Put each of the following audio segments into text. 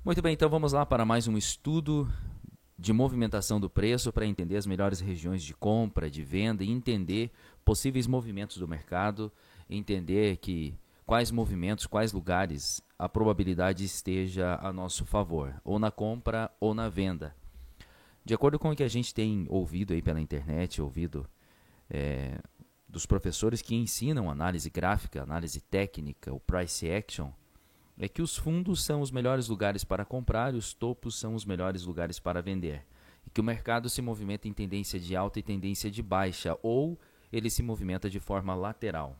Muito bem, então vamos lá para mais um estudo de movimentação do preço para entender as melhores regiões de compra, de venda e entender possíveis movimentos do mercado, entender quais movimentos, quais lugares a probabilidade esteja a nosso favor, ou na compra ou na venda. De acordo com o que a gente tem ouvido aí pela internet, dos professores que ensinam análise gráfica, análise técnica, o price action, é que os fundos são os melhores lugares para comprar e os topos são os melhores lugares para vender. E que o mercado se movimenta em tendência de alta e tendência de baixa, ou ele se movimenta de forma lateral.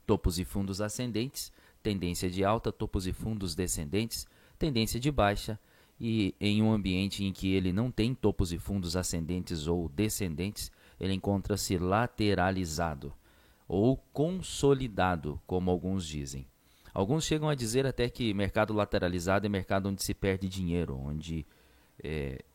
Topos e fundos ascendentes, tendência de alta, topos e fundos descendentes, tendência de baixa, e em um ambiente em que ele não tem topos e fundos ascendentes ou descendentes, ele encontra-se lateralizado ou consolidado, como alguns dizem. Alguns chegam a dizer até que mercado lateralizado é mercado onde se perde dinheiro, onde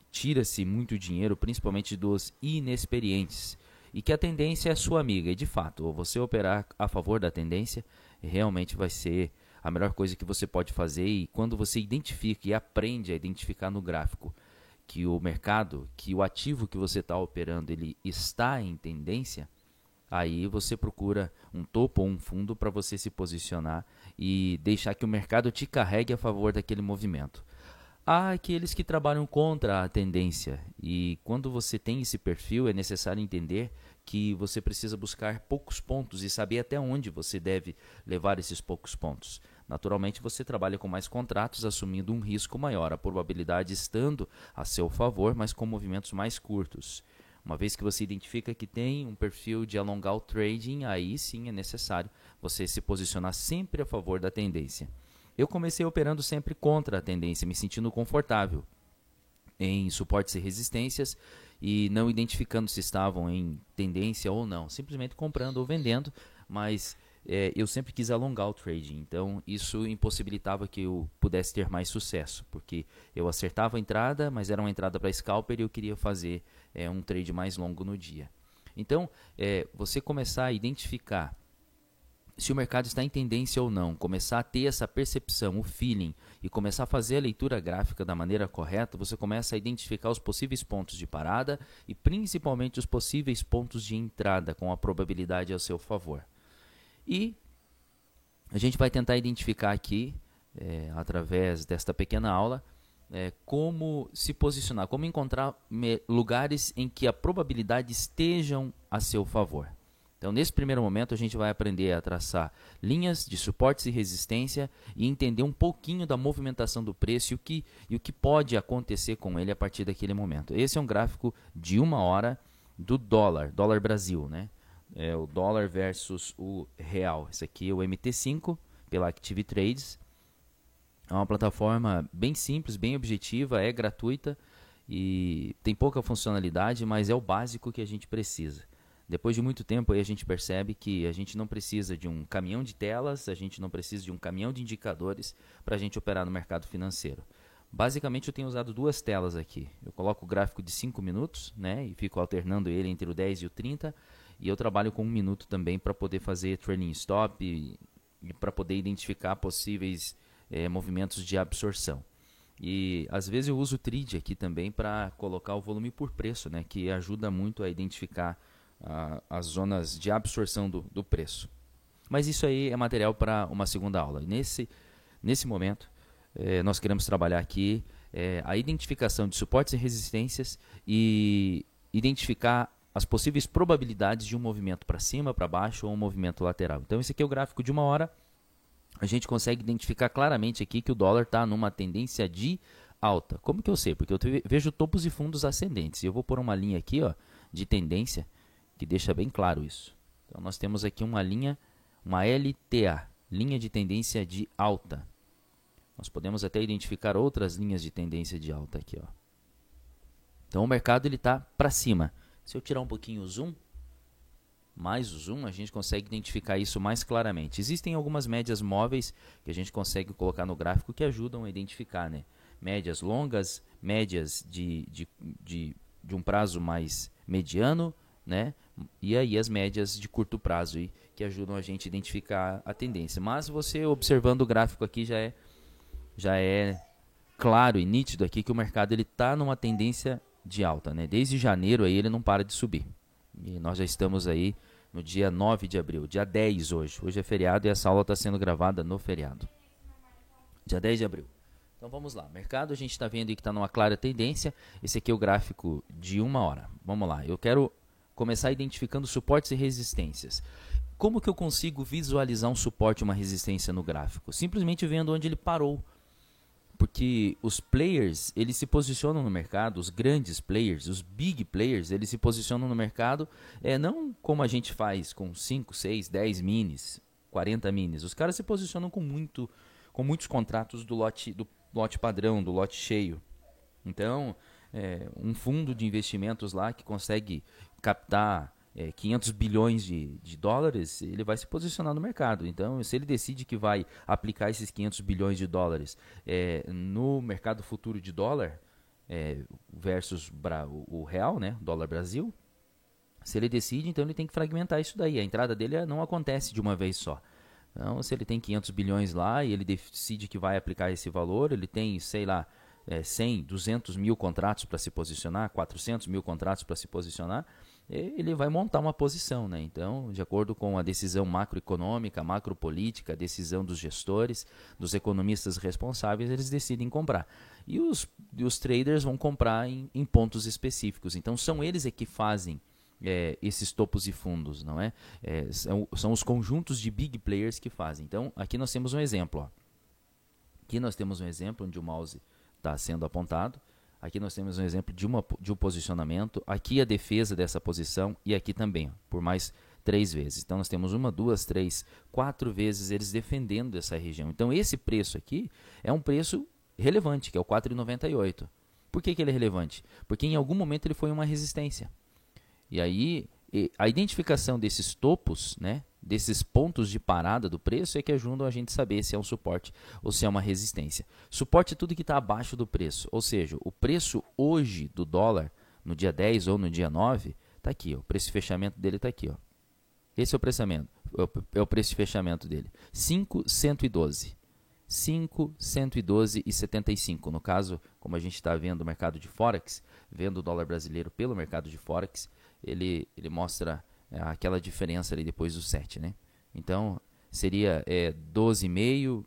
tira-se muito dinheiro, principalmente dos inexperientes, e que a tendência é sua amiga. E de fato, ou você operar a favor da tendência, realmente vai ser a melhor coisa que você pode fazer. E quando você identifica e aprende a identificar no gráfico que o mercado, que o ativo que você está operando, ele está em tendência, aí você procura um topo ou um fundo para você se posicionar e deixar que o mercado te carregue a favor daquele movimento. Há aqueles que trabalham contra a tendência, e quando você tem esse perfil é necessário entender que você precisa buscar poucos pontos e saber até onde você deve levar esses poucos pontos. Naturalmente você trabalha com mais contratos, assumindo um risco maior, a probabilidade estando a seu favor, mas com movimentos mais curtos. Uma vez que você identifica que tem um perfil de alongar o trading, aí sim é necessário você se posicionar sempre a favor da tendência. Eu comecei operando sempre contra a tendência, me sentindo confortável em suportes e resistências e não identificando se estavam em tendência ou não, simplesmente comprando ou vendendo, mas eu sempre quis alongar o trading, então isso impossibilitava que eu pudesse ter mais sucesso, porque eu acertava a entrada, mas era uma entrada para scalper e eu queria fazer um trade mais longo no dia. Então, você começar a identificar se o mercado está em tendência ou não, começar a ter essa percepção, o feeling, e começar a fazer a leitura gráfica da maneira correta, você começa a identificar os possíveis pontos de parada e principalmente os possíveis pontos de entrada com a probabilidade ao seu favor. E a gente vai tentar identificar aqui, através desta pequena aula, como se posicionar, como encontrar lugares em que a probabilidade estejam a seu favor. Então, nesse primeiro momento, a gente vai aprender a traçar linhas de suportes e resistência e entender um pouquinho da movimentação do preço e o que pode acontecer com ele a partir daquele momento. Esse é um gráfico de 1 hora do dólar Brasil, né? O dólar versus o real. Esse aqui é o MT5 pela Active Trades. É uma plataforma bem simples, bem objetiva, é gratuita e tem pouca funcionalidade, mas é o básico que a gente precisa. Depois de muito tempo aí a gente percebe que a gente não precisa de um caminhão de telas, a gente não precisa de um caminhão de indicadores para a gente operar no mercado financeiro. Basicamente eu tenho usado 2 telas aqui. Eu coloco o gráfico de 5 minutos, né, e fico alternando ele entre o 10 e o 30, e eu trabalho com 1 minuto também para poder fazer trailing stop e para poder identificar possíveis movimentos de absorção. E às vezes eu uso o TRID aqui também para colocar o volume por preço, né, que ajuda muito a identificar as zonas de absorção do preço. Mas isso aí é material para uma segunda aula. Nesse momento, nós queremos trabalhar aqui a identificação de suportes e resistências e identificar as possíveis probabilidades de um movimento para cima, para baixo ou um movimento lateral. Então esse aqui é o gráfico de 1 hora. A gente consegue identificar claramente aqui que o dólar está numa tendência de alta. Como que eu sei? Porque eu vejo topos e fundos ascendentes. Eu vou pôr uma linha aqui, ó, de tendência que deixa bem claro isso. Então nós temos aqui uma linha, uma LTA, linha de tendência de alta. Nós podemos até identificar outras linhas de tendência de alta aqui, ó. Então o mercado ele está para cima. Se eu tirar um pouquinho o zoom, mais o zoom, a gente consegue identificar isso mais claramente. Existem algumas médias móveis que a gente consegue colocar no gráfico que ajudam a identificar, né? Médias longas, médias de um prazo mais mediano, né? E aí as médias de curto prazo aí, que ajudam a gente a identificar a tendência. Mas você observando o gráfico aqui já é claro e nítido aqui que o mercado está numa tendência de alta, né? Desde janeiro aí ele não para de subir. E nós já estamos aí no dia 9 de abril, dia 10 hoje. Hoje é feriado e essa aula está sendo gravada no feriado. Dia 10 de abril. Então vamos lá. Mercado a gente está vendo aí que está numa clara tendência. Esse aqui é o gráfico de 1 hora. Vamos lá. Eu quero começar identificando suportes e resistências. Como que eu consigo visualizar um suporte e uma resistência no gráfico? Simplesmente vendo onde ele parou. Porque os players, eles se posicionam no mercado, os grandes players, os big players, eles se posicionam no mercado, não como a gente faz com 5, 6, 10 minis, 40 minis. Os caras se posicionam com muitos contratos do lote padrão, do lote cheio. Então, um fundo de investimentos lá que consegue captar 500 bilhões de dólares, ele vai se posicionar no mercado. Então, se ele decide que vai aplicar esses 500 bilhões de dólares no mercado futuro de dólar versus o real, né, dólar Brasil, se ele decide, então ele tem que fragmentar isso daí. A entrada dele não acontece de uma vez só. Então, se ele tem 500 bilhões lá e ele decide que vai aplicar esse valor, ele tem, sei lá, 100, 200 mil contratos para se posicionar, 400 mil contratos para se posicionar, ele vai montar uma posição, né? Então, de acordo com a decisão macroeconômica, macropolítica, a decisão dos gestores, dos economistas responsáveis, eles decidem comprar. E os traders vão comprar em pontos específicos. Então, são eles que fazem esses topos e fundos, não é? São os conjuntos de big players que fazem. Então, aqui nós temos um exemplo. Ó. Aqui nós temos um exemplo onde o mouse está sendo apontado. Aqui nós temos um exemplo de um posicionamento. Aqui a defesa dessa posição e aqui também, ó, por mais 3 vezes. Então, nós temos 1, 2, 3, 4 vezes eles defendendo essa região. Então, esse preço aqui é um preço relevante, que é o 4,98. Por que ele é relevante? Porque em algum momento ele foi uma resistência. E aí, a identificação desses topos, né, desses pontos de parada do preço é que ajudam a gente a saber se é um suporte ou se é uma resistência. Suporte é tudo que está abaixo do preço, ou seja, o preço hoje do dólar, no dia 10 ou no dia 9, está aqui, ó, o preço de fechamento dele está aqui. Ó. Esse é o é o preço de fechamento dele, 5,112. 5,112,75. No caso, como a gente está vendo o mercado de Forex, vendo o dólar brasileiro pelo mercado de Forex, ele mostra aquela diferença ali depois do 7, né? Então, seria 12,5,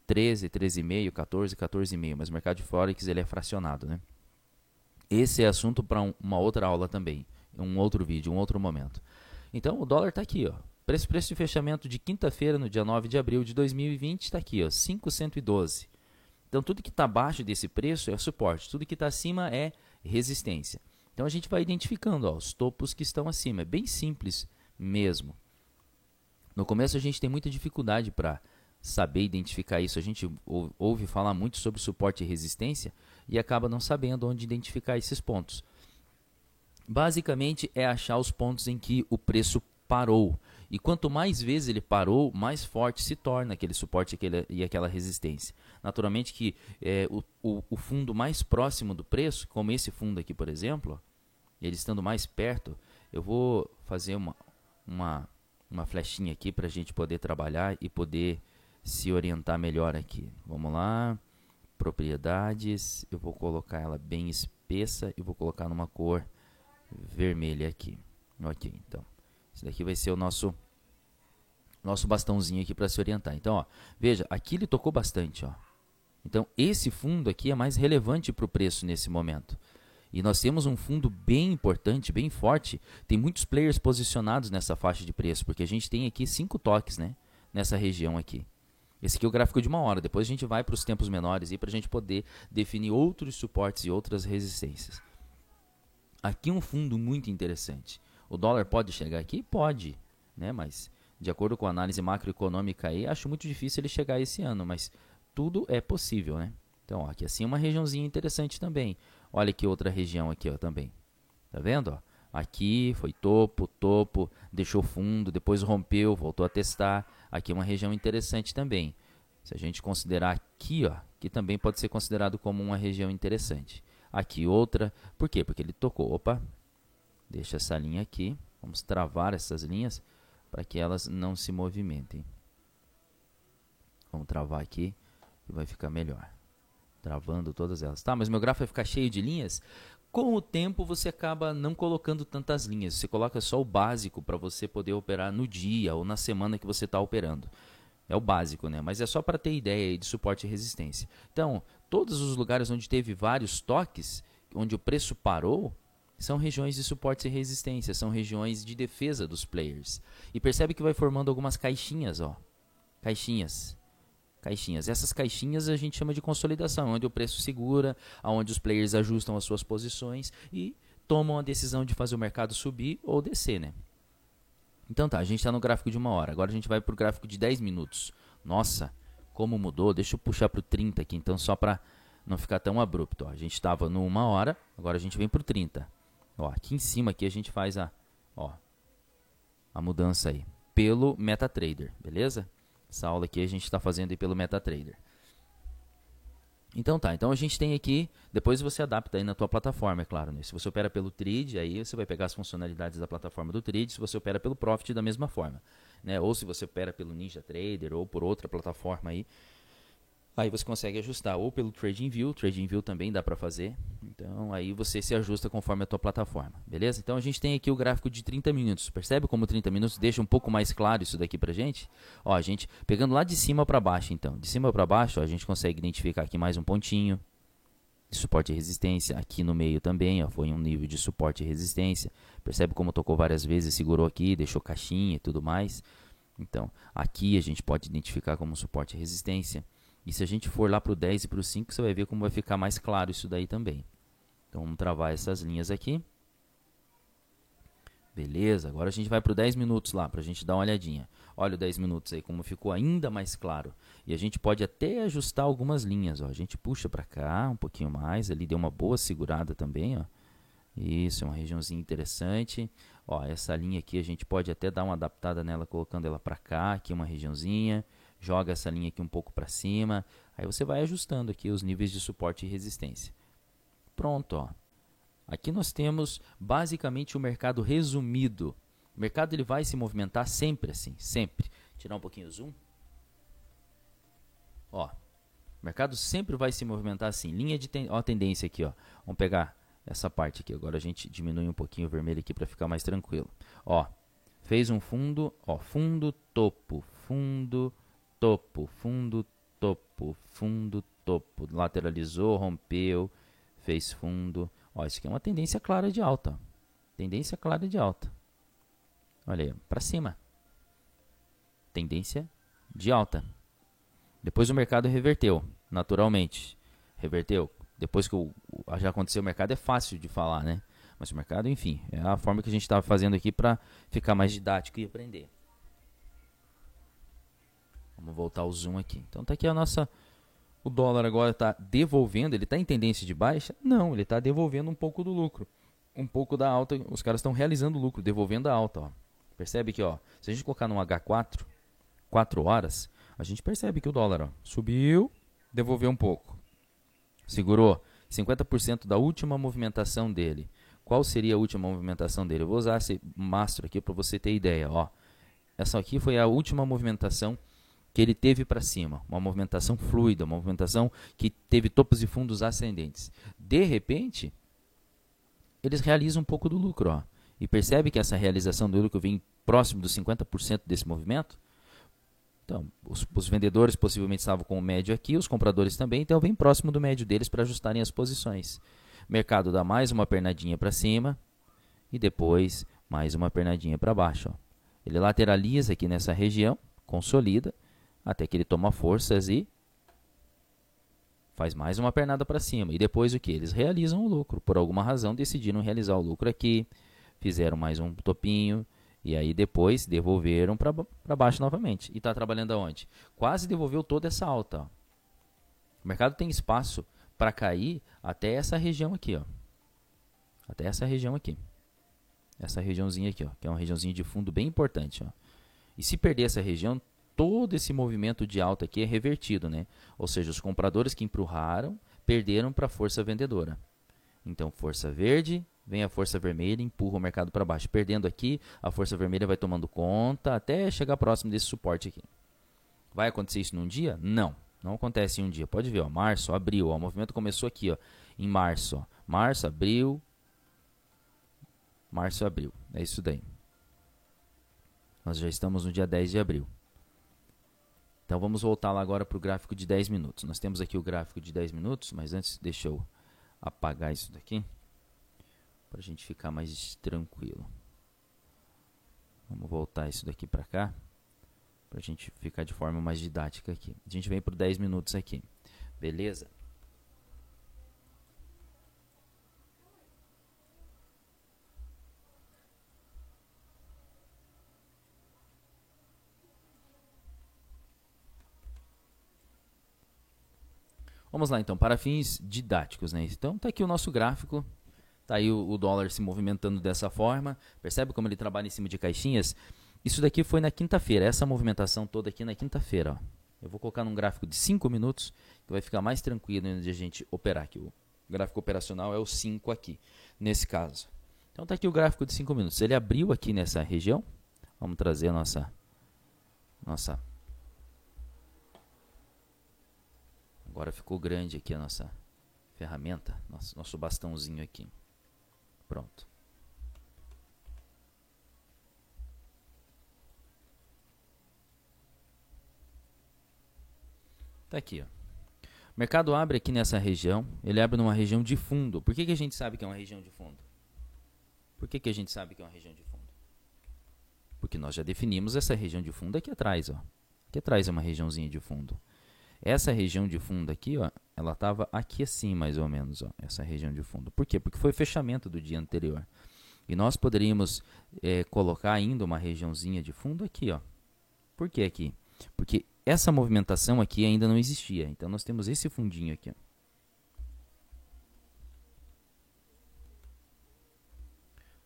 13, 13,5, 14, 14,5. Mas o mercado de Forex ele é fracionado, né? Esse é assunto para uma outra aula também, um outro vídeo, um outro momento. Então, o dólar está aqui, ó. Preço de fechamento de quinta-feira, no dia 9 de abril de 2020, está aqui, ó, 5,112. Então, tudo que está abaixo desse preço é suporte, tudo que está acima é resistência. Então, a gente vai identificando os topos que estão acima. É bem simples mesmo. No começo, a gente tem muita dificuldade para saber identificar isso. A gente ouve falar muito sobre suporte e resistência e acaba não sabendo onde identificar esses pontos. Basicamente, é achar os pontos em que o preço parou. E quanto mais vezes ele parou, mais forte se torna aquele suporte e aquela resistência. Naturalmente que o fundo mais próximo do preço, como esse fundo aqui, por exemplo, ele estando mais perto, eu vou fazer uma flechinha aqui para a gente poder trabalhar e poder se orientar melhor aqui. Vamos lá, propriedades, eu vou colocar ela bem espessa e vou colocar numa cor vermelha aqui. Ok, então. Esse daqui vai ser o nosso bastãozinho aqui para se orientar. Então, ó, veja, aqui ele tocou bastante. Ó. Então, esse fundo aqui é mais relevante para o preço nesse momento. E nós temos um fundo bem importante, bem forte. Tem muitos players posicionados nessa faixa de preço, porque a gente tem aqui 5 toques, né, nessa região aqui. Esse aqui é o gráfico de 1 hora. Depois a gente vai para os tempos menores para a gente poder definir outros suportes e outras resistências. Aqui um fundo muito interessante. O dólar pode chegar aqui? Pode, né? Mas de acordo com a análise macroeconômica aí, acho muito difícil ele chegar esse ano, mas tudo é possível, né? Então, ó, aqui assim é uma regiãozinha interessante também. Olha aqui outra região aqui, ó, também. Tá vendo, ó? Aqui foi topo, deixou fundo, depois rompeu, voltou a testar. Aqui é uma região interessante também. Se a gente considerar aqui, ó, que também pode ser considerado como uma região interessante. Aqui outra, por quê? Porque ele tocou, opa, deixa essa linha aqui, vamos travar essas linhas para que elas não se movimentem. Vamos travar aqui e vai ficar melhor. Travando todas elas. Tá, mas meu gráfico vai ficar cheio de linhas? Com o tempo você acaba não colocando tantas linhas. Você coloca só o básico para você poder operar no dia ou na semana que você está operando. É o básico, né? Mas é só para ter ideia de suporte e resistência. Então, todos os lugares onde teve vários toques, onde o preço parou, são regiões de suporte e resistência, são regiões de defesa dos players. E percebe que vai formando algumas caixinhas, ó. Caixinhas. Essas caixinhas a gente chama de consolidação, onde o preço segura, onde os players ajustam as suas posições e tomam a decisão de fazer o mercado subir ou descer, né? Então tá, a gente está no gráfico de 1 hora, agora a gente vai para o gráfico de 10 minutos. Nossa, como mudou, deixa eu puxar para o 30 aqui, então só para não ficar tão abrupto. Ó. A gente estava no 1 hora, agora a gente vem para o 30. Ó, aqui em cima aqui a gente faz a mudança aí, pelo MetaTrader, beleza? Essa aula aqui a gente está fazendo aí pelo MetaTrader. Então tá, então a gente tem aqui, depois você adapta aí na tua plataforma, é claro, né? Se você opera pelo Trade, aí você vai pegar as funcionalidades da plataforma do Trade, se você opera pelo Profit da mesma forma, né? Ou se você opera pelo NinjaTrader ou por outra plataforma aí você consegue ajustar, ou pelo TradingView também dá para fazer, então aí você se ajusta conforme a tua plataforma, beleza? Então a gente tem aqui o gráfico de 30 minutos, percebe como 30 minutos deixa um pouco mais claro isso daqui pra gente? Ó, a gente pegando lá de cima para baixo então, de cima para baixo ó, a gente consegue identificar aqui mais um pontinho de suporte e resistência, aqui no meio também ó, foi um nível de suporte e resistência, percebe como tocou várias vezes, segurou aqui, deixou caixinha e tudo mais, então aqui a gente pode identificar como suporte e resistência. E se a gente for lá para o 10 e para o 5, você vai ver como vai ficar mais claro isso daí também. Então, vamos travar essas linhas aqui. Beleza, agora a gente vai para o 10 minutos lá, para a gente dar uma olhadinha. Olha o 10 minutos aí, como ficou ainda mais claro. E a gente pode até ajustar algumas linhas. Ó. A gente puxa para cá um pouquinho mais, ali deu uma boa segurada também. Ó. Isso, é uma regiãozinha interessante. Ó, essa linha aqui a gente pode até dar uma adaptada nela, colocando ela para cá, aqui uma regiãozinha. Joga essa linha aqui um pouco para cima, aí você vai ajustando aqui os níveis de suporte e resistência. Pronto, ó. Aqui nós temos basicamente o mercado resumido. O mercado ele vai se movimentar sempre assim, sempre. Tirar um pouquinho o zoom. Ó, o mercado sempre vai se movimentar assim. Linha de tendência aqui, ó. Vamos pegar essa parte aqui. Agora a gente diminui um pouquinho o vermelho aqui para ficar mais tranquilo. Ó, fez um fundo, ó, fundo, topo, fundo, topo, fundo, topo, fundo, topo, lateralizou, rompeu, fez fundo. Ó, isso aqui é uma tendência clara de alta. Tendência clara de alta. Olha aí, para cima. Tendência de alta. Depois o mercado reverteu, naturalmente. Reverteu. Depois que já aconteceu o mercado, é fácil de falar, né? Mas o mercado, enfim, é a forma que a gente estava fazendo aqui para ficar mais didático e aprender. Vamos voltar o zoom aqui. Então tá aqui a nossa... O dólar agora está devolvendo, ele está em tendência de baixa? Não, ele está devolvendo um pouco do lucro. Um pouco da alta, os caras estão realizando lucro, devolvendo a alta. Ó. Percebe que ó, se a gente colocar no H4, 4 horas, a gente percebe que o dólar ó, subiu, devolveu um pouco. Segurou 50% da última movimentação dele. Qual seria a última movimentação dele? Eu vou usar esse mastro aqui para você ter ideia. Ó. Essa aqui foi a última movimentação que ele teve para cima, uma movimentação fluida, uma movimentação que teve topos e fundos ascendentes. De repente, eles realizam um pouco do lucro. Ó. E percebe que essa realização do lucro vem próximo dos 50% desse movimento? Então, os vendedores possivelmente estavam com o médio aqui, os compradores também, então bem próximo do médio deles para ajustarem as posições. O mercado dá mais uma pernadinha para cima e depois mais uma pernadinha para baixo. Ó. Ele lateraliza aqui nessa região, consolida, até que ele toma forças e faz mais uma pernada para cima. E depois o que? Eles realizam o lucro. Por alguma razão decidiram realizar o lucro aqui, fizeram mais um topinho e aí depois devolveram para baixo novamente. E está trabalhando aonde? Quase devolveu toda essa alta. Ó. O mercado tem espaço para cair até essa região aqui. Ó. Até essa região aqui. Essa regiãozinha aqui, ó, que é uma regiãozinha de fundo bem importante. Ó. E se perder essa região, todo esse movimento de alta aqui é revertido, né? Ou seja, os compradores que empurraram perderam para a força vendedora. Então, força verde, vem a força vermelha e empurra o mercado para baixo. Perdendo aqui, a força vermelha vai tomando conta até chegar próximo desse suporte aqui. Vai acontecer isso num dia? Não. Não acontece em um dia. Pode ver, ó, março, abril, ó, o movimento começou aqui, ó, em março, ó. Março, abril, é isso daí. Nós já estamos no dia 10 de abril. Então vamos voltar lá agora para o gráfico de 10 minutos. Nós temos aqui o gráfico de 10 minutos, mas antes deixa eu apagar isso daqui, para a gente ficar mais tranquilo. Vamos voltar isso daqui para cá, para a gente ficar de forma mais didática aqui. A gente vem para 10 minutos aqui, beleza? Vamos lá então, para fins didáticos, né? Então tá aqui o nosso gráfico, tá aí o dólar se movimentando dessa forma, percebe como ele trabalha em cima de caixinhas? Isso daqui foi na quinta-feira, essa movimentação toda aqui na quinta-feira, ó. Eu vou colocar num gráfico de 5 minutos, que vai ficar mais tranquilo de a gente operar aqui. O gráfico operacional é o 5 aqui, nesse caso. Então tá aqui o gráfico de 5 minutos, ele abriu aqui nessa região, vamos trazer a nossa agora ficou grande aqui a nossa ferramenta, nosso bastãozinho aqui. Pronto. Tá aqui, ó. O mercado abre aqui nessa região, ele abre numa região de fundo. Por que a gente sabe que é uma região de fundo? Por que a gente sabe que é uma região de fundo? Porque nós já definimos essa região de fundo aqui atrás, ó. Aqui atrás é uma regiãozinha de fundo. Essa região de fundo aqui, ó, ela estava aqui assim, mais ou menos, ó, essa região de fundo. Por quê? Porque foi o fechamento do dia anterior. E nós poderíamos colocar ainda uma regiãozinha de fundo aqui, ó. Por que aqui? Porque essa movimentação aqui ainda não existia. Então, nós temos esse fundinho aqui,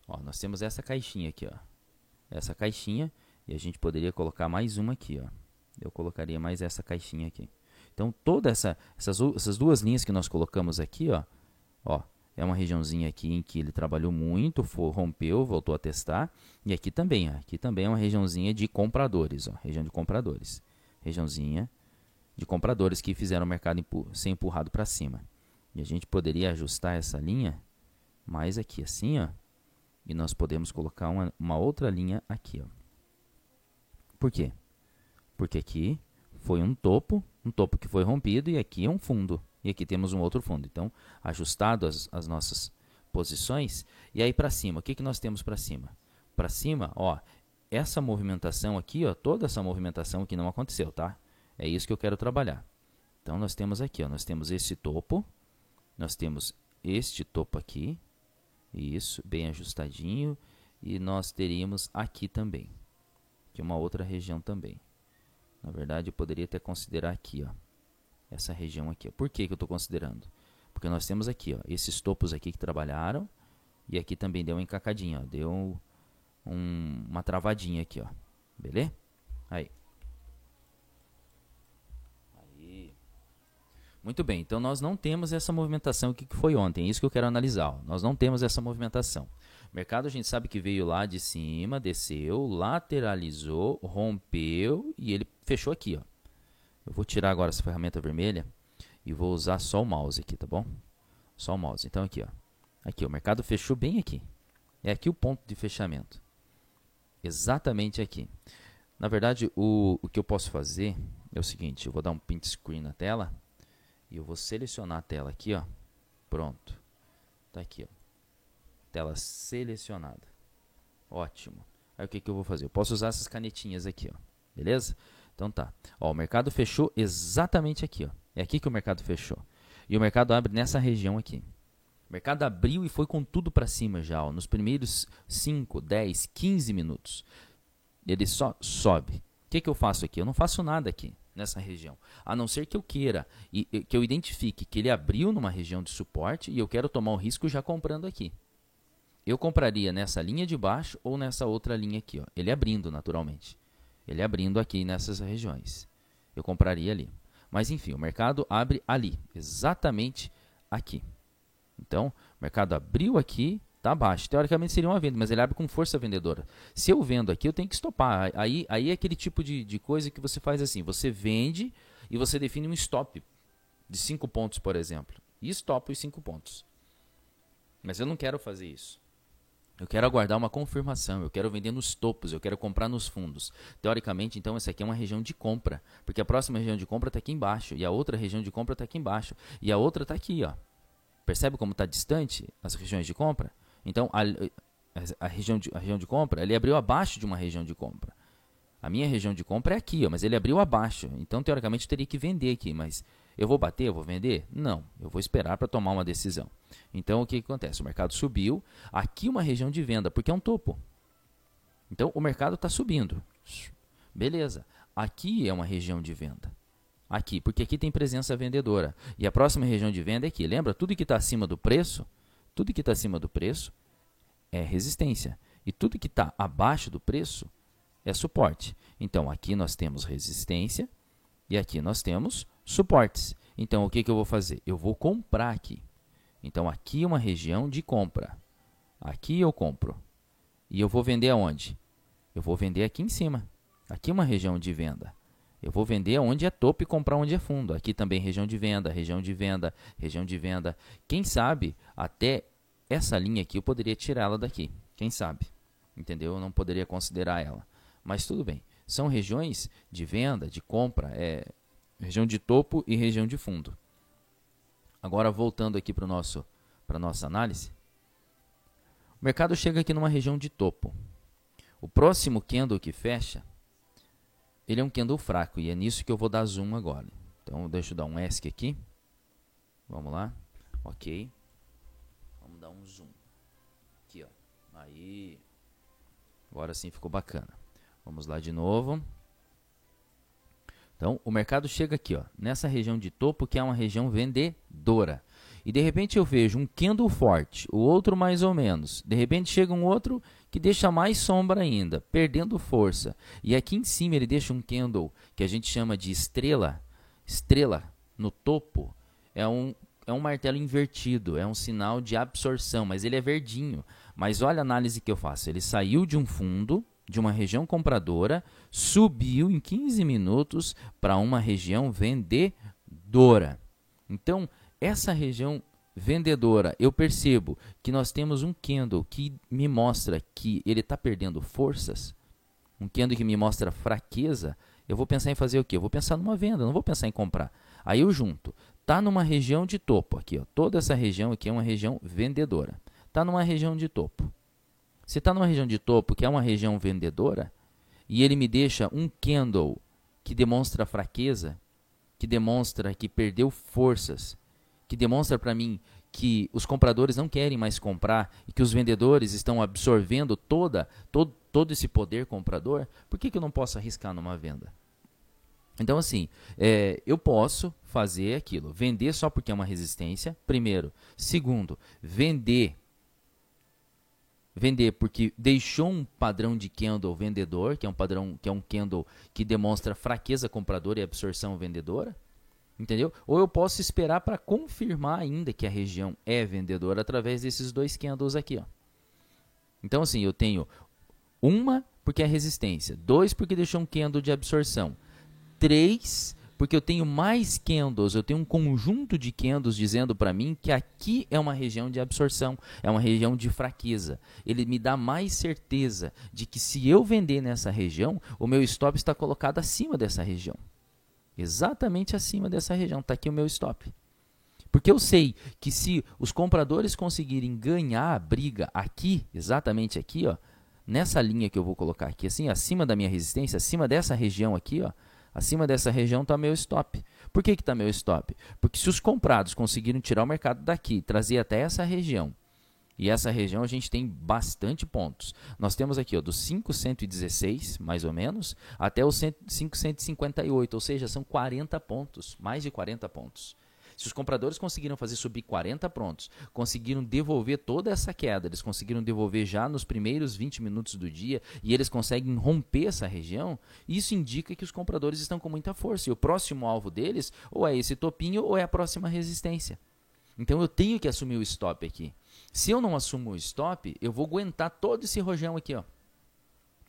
ó. Ó, nós temos essa caixinha aqui, ó. Essa caixinha, e a gente poderia colocar mais uma aqui, ó. Eu colocaria mais essa caixinha aqui. Então, todas essas duas linhas que nós colocamos aqui, ó, é uma regiãozinha aqui em que ele trabalhou muito, rompeu, voltou a testar. E aqui também, ó, aqui também é uma regiãozinha de compradores, ó, região de compradores. Regiãozinha de compradores que fizeram o mercado ser empurrado para cima. E a gente poderia ajustar essa linha mais aqui, assim, ó. E nós podemos colocar uma outra linha aqui, ó. Por quê? Porque aqui foi um topo que foi rompido, e aqui é um fundo, e aqui temos um outro fundo. Então, ajustado as nossas posições, e aí para cima, o que nós temos para cima? Para cima, ó, essa movimentação aqui, ó, toda essa movimentação aqui não aconteceu, tá? É isso que eu quero trabalhar. Então, nós temos aqui, ó, nós temos esse topo, nós temos este topo aqui, isso, bem ajustadinho, e nós teríamos aqui também, que é uma outra região também. Na verdade, eu poderia até considerar aqui, ó, essa região aqui. Ó. Por que eu estou considerando? Porque nós temos aqui, ó, esses topos aqui que trabalharam, e aqui também deu uma encacadinha, ó, deu uma travadinha aqui, ó. Beleza? Aí. Muito bem, então nós não temos essa movimentação aqui que foi ontem, é isso que eu quero analisar. Ó. Nós não temos essa movimentação. O mercado a gente sabe que veio lá de cima, desceu, lateralizou, rompeu e ele fechou aqui. Ó. Eu vou tirar agora essa ferramenta vermelha e vou usar só o mouse aqui, tá bom? Só o mouse. Então aqui, ó. Aqui, o mercado fechou bem aqui. É aqui o ponto de fechamento. Exatamente aqui. Na verdade, o que eu posso fazer é o seguinte, eu vou dar um print screen na tela e eu vou selecionar a tela aqui, ó. Pronto. Tá aqui, ó. Tela selecionada. Ótimo. Aí o que eu vou fazer? Eu posso usar essas canetinhas aqui, ó. Beleza? Então tá. Ó, o mercado fechou exatamente aqui, ó. É aqui que o mercado fechou. E o mercado abre nessa região aqui. O mercado abriu e foi com tudo para cima já, ó. Nos primeiros 5, 10, 15 minutos. Ele só sobe. O que eu faço aqui? Eu não faço nada aqui nessa região. A não ser que eu queira, e que eu identifique que ele abriu numa região de suporte e eu quero tomar o risco já comprando aqui. Eu compraria nessa linha de baixo ou nessa outra linha aqui, ó. Ele abrindo naturalmente. Ele abrindo aqui nessas regiões. Eu compraria ali. Mas enfim, o mercado abre ali, exatamente aqui. Então, o mercado abriu aqui, está abaixo. Teoricamente seria uma venda, mas ele abre com força vendedora. Se eu vendo aqui, eu tenho que estopar. Aí é aquele tipo de coisa que você faz assim, você vende e você define um stop de 5 pontos, por exemplo, e stopa os 5 pontos. Mas eu não quero fazer isso. Eu quero aguardar uma confirmação, eu quero vender nos topos, eu quero comprar nos fundos. Teoricamente, então, essa aqui é uma região de compra, porque a próxima região de compra está aqui embaixo, e a outra região de compra está aqui embaixo, e a outra está aqui, ó. Percebe como está distante as regiões de compra? Então, a região de compra, ele abriu abaixo de uma região de compra. A minha região de compra é aqui, ó, mas ele abriu abaixo. Então, teoricamente, eu teria que vender aqui, mas eu vou bater, eu vou vender? Não, eu vou esperar para tomar uma decisão. Então, o que acontece? O mercado subiu, aqui uma região de venda, porque é um topo. Então, o mercado está subindo. Beleza, aqui é uma região de venda. Aqui, porque aqui tem presença vendedora. E a próxima região de venda é aqui. Lembra? Tudo que está acima do preço, tudo que está acima do preço é resistência. E tudo que está abaixo do preço é suporte. Então, aqui nós temos resistência e aqui nós temos suportes. Então, o que eu vou fazer? Eu vou comprar aqui. Então, aqui é uma região de compra. Aqui eu compro. E eu vou vender aonde? Eu vou vender aqui em cima. Aqui é uma região de venda. Eu vou vender onde é topo e comprar onde é fundo. Aqui também região de venda, região de venda, região de venda. Quem sabe, até essa linha aqui eu poderia tirá-la daqui. Quem sabe? Entendeu? Eu não poderia considerar ela. Mas tudo bem. São regiões de venda, de compra, região de topo e região de fundo. Agora, voltando aqui para a nossa análise. O mercado chega aqui numa região de topo. O próximo candle que fecha, ele é um candle fraco, e é nisso que eu vou dar zoom agora. Então, deixa eu dar um ESC aqui. Vamos lá. Ok. Vamos dar um zoom. Aqui, ó. Aí. Agora sim ficou bacana. Vamos lá de novo. Então, o mercado chega aqui, ó, nessa região de topo, que é uma região vendedora. E, de repente, eu vejo um candle forte, o outro mais ou menos. De repente, chega um outro que deixa mais sombra ainda, perdendo força. E aqui em cima ele deixa um candle que a gente chama de estrela. Estrela no topo é um martelo invertido, é um sinal de absorção, mas ele é verdinho. Mas olha a análise que eu faço. Ele saiu de um fundo, de uma região compradora, subiu em 15 minutos para uma região vendedora. Então, essa região vendedora, eu percebo que nós temos um candle que me mostra que ele está perdendo forças, um candle que me mostra fraqueza. Eu vou pensar em fazer o quê? Eu vou pensar numa venda, não vou pensar em comprar. Aí eu junto. Está numa região de topo, aqui, ó, toda essa região aqui é uma região vendedora. Está numa região de topo. Se está numa região de topo, que é uma região vendedora, e ele me deixa um candle que demonstra fraqueza, que demonstra que perdeu forças, que demonstra para mim que os compradores não querem mais comprar e que os vendedores estão absorvendo todo esse poder comprador, por que eu não posso arriscar numa venda? Então, assim, eu posso fazer aquilo, vender só porque é uma resistência, primeiro. Segundo, vender porque deixou um padrão de candle vendedor, que é um candle que demonstra fraqueza compradora e absorção vendedora, entendeu? Ou eu posso esperar para confirmar ainda que a região é vendedora através desses dois candles aqui, ó. Então, assim, eu tenho uma porque é resistência, 2 porque deixou um candle de absorção, 3 porque eu tenho mais candles, eu tenho um conjunto de candles dizendo para mim que aqui é uma região de absorção, é uma região de fraqueza. Ele me dá mais certeza de que se eu vender nessa região, o meu stop está colocado acima dessa região. Exatamente acima dessa região, está aqui o meu stop. Porque eu sei que se os compradores conseguirem ganhar a briga aqui, exatamente aqui, ó, nessa linha que eu vou colocar aqui, assim, acima da minha resistência, acima dessa região aqui, ó, acima dessa região está meu stop. Por que está meu stop? Porque se os comprados conseguiram tirar o mercado daqui e trazer até essa região, e essa região a gente tem bastante pontos. Nós temos aqui ó, do 5.116, mais ou menos, até o 5.158, ou seja, são 40 pontos, mais de 40 pontos. Se os compradores conseguiram fazer subir 40 pontos, conseguiram devolver toda essa queda, eles conseguiram devolver já nos primeiros 20 minutos do dia e eles conseguem romper essa região, isso indica que os compradores estão com muita força. E o próximo alvo deles ou é esse topinho ou é a próxima resistência. Então eu tenho que assumir o stop aqui. Se eu não assumo o stop, eu vou aguentar todo esse rojão aqui, ó.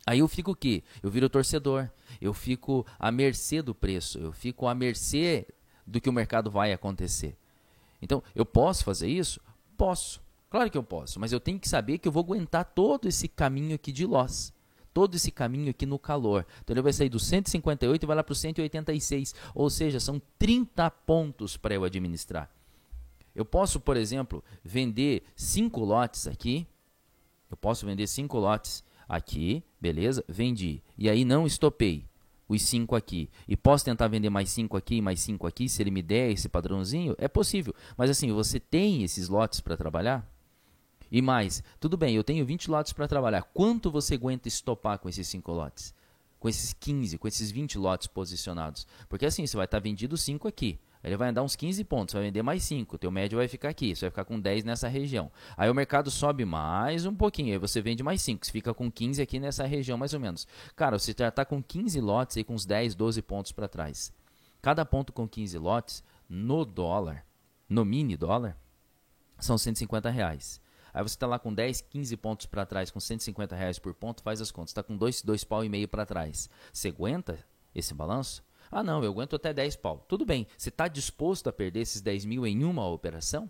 Aí eu fico o quê? Eu viro torcedor, eu fico à mercê do preço, eu fico à mercê do que o mercado vai acontecer. Então, eu posso fazer isso? Posso. Claro que eu posso, mas eu tenho que saber que eu vou aguentar todo esse caminho aqui de loss. Todo esse caminho aqui no calor. Então, ele vai sair do 158 e vai lá para o 186. Ou seja, são 30 pontos para eu administrar. Eu posso, por exemplo, vender 5 lotes aqui. Eu posso vender 5 lotes aqui, beleza? Vendi. E aí não estopei os 5 aqui. E posso tentar vender mais 5 aqui e mais 5 aqui, se ele me der esse padrãozinho? É possível. Mas assim, você tem esses lotes para trabalhar? E mais, tudo bem, eu tenho 20 lotes para trabalhar. Quanto você aguenta estopar com esses 5 lotes? Com esses 15, com esses 20 lotes posicionados? Porque assim, você vai estar vendido 5 aqui. Ele vai andar uns 15 pontos, vai vender mais 5. O teu médio vai ficar aqui, você vai ficar com 10 nessa região. Aí o mercado sobe mais um pouquinho, aí você vende mais 5, você fica com 15 aqui nessa região mais ou menos. Cara, você já está com 15 lotes aí com uns 10, 12 pontos para trás. Cada ponto com 15 lotes, no dólar, no mini dólar, são R$ 150. Aí você está lá com 10, 15 pontos para trás, com R$ 150 por ponto, faz as contas. Está com 2 pau e meio para trás. Você aguenta esse balanço? Ah, não, eu aguento até 10 pau. Tudo bem, você está disposto a perder esses 10 mil em uma operação?